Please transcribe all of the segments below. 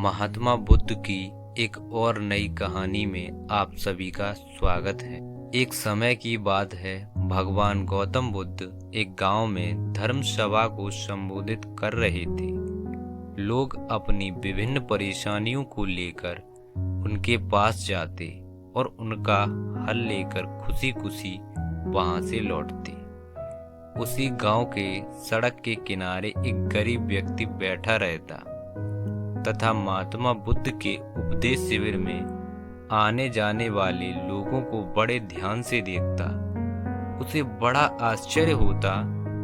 महात्मा बुद्ध की एक और नई कहानी में आप सभी का स्वागत है। एक समय की बात है, भगवान गौतम बुद्ध एक गांव में धर्म सभा को संबोधित कर रहे थे। लोग अपनी विभिन्न परेशानियों को लेकर उनके पास जाते और उनका हल लेकर खुशी खुशी वहां से लौटते। उसी गांव के सड़क के किनारे एक गरीब व्यक्ति बैठा रहता तथा महात्मा बुद्ध के उपदेश शिविर में आने जाने वाले लोगों को बड़े ध्यान से देखता। उसे बड़ा आश्चर्य होता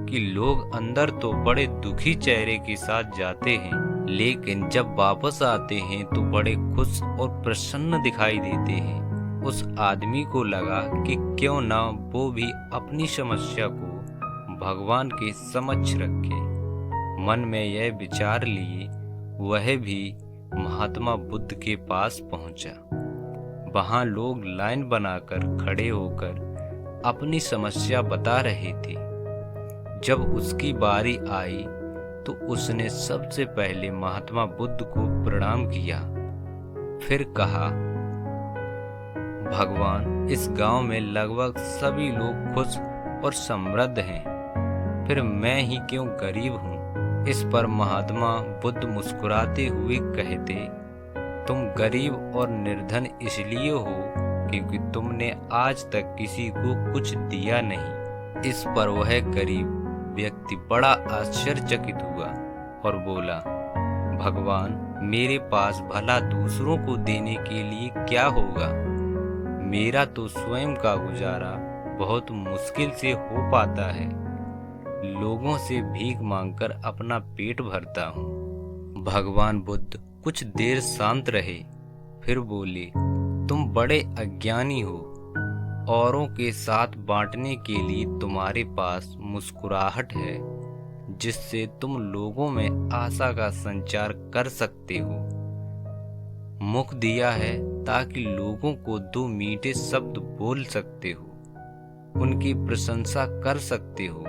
कि लोग अंदर तो बड़े दुखी चेहरे के साथ जाते हैं, लेकिन जब वापस आते हैं तो बड़े खुश और प्रसन्न दिखाई देते हैं। उस आदमी को लगा कि क्यों ना वो भी अपनी समस्या को भगवान के समक्ष रखे। मन में यह विचार लिए वह भी महात्मा बुद्ध के पास पहुंचा। वहां लोग लाइन बनाकर खड़े होकर अपनी समस्या बता रहे थे। जब उसकी बारी आई तो उसने सबसे पहले महात्मा बुद्ध को प्रणाम किया। फिर कहा, भगवान, इस गांव में लगभग सभी लोग खुश और समृद्ध हैं, फिर मैं ही क्यों गरीब हूँ। इस पर महात्मा बुद्ध मुस्कुराते हुए कहते, तुम गरीब और निर्धन इसलिए हो क्योंकि तुमने आज तक किसी को कुछ दिया नहीं। इस पर वह गरीब व्यक्ति बड़ा आश्चर्यचकित हुआ और बोला, भगवान, मेरे पास भला दूसरों को देने के लिए क्या होगा। मेरा तो स्वयं का गुजारा बहुत मुश्किल से हो पाता है। लोगों से भीख मांगकर अपना पेट भरता हूँ। भगवान बुद्ध कुछ देर शांत रहे, फिर बोले, तुम बड़े अज्ञानी हो। औरों के साथ बांटने के लिए तुम्हारे पास मुस्कुराहट है, जिससे तुम लोगों में आशा का संचार कर सकते हो। मुख दिया है ताकि लोगों को दो मीठे शब्द बोल सकते हो, उनकी प्रशंसा कर सकते हो।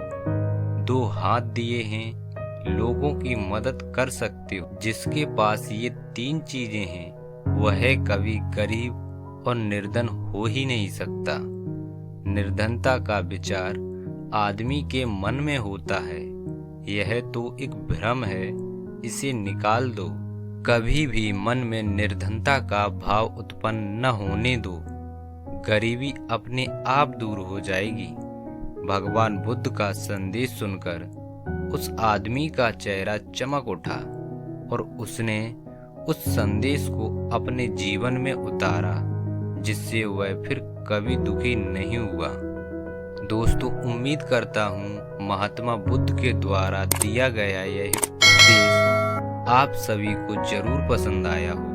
दो हाथ दिए हैं, लोगों की मदद कर सकते हो। जिसके पास ये तीन चीजें हैं वह कभी गरीब और निर्धन हो ही नहीं सकता। निर्धनता का विचार आदमी के मन में होता है, यह तो एक भ्रम है, इसे निकाल दो। कभी भी मन में निर्धनता का भाव उत्पन्न न होने दो, गरीबी अपने आप दूर हो जाएगी। भगवान बुद्ध का संदेश सुनकर उस आदमी का चेहरा चमक उठा और उसने उस संदेश को अपने जीवन में उतारा, जिससे वह फिर कभी दुखी नहीं हुआ। दोस्तों, उम्मीद करता हूँ महात्मा बुद्ध के द्वारा दिया गया यह उपदेश आप सभी को जरूर पसंद आया हो।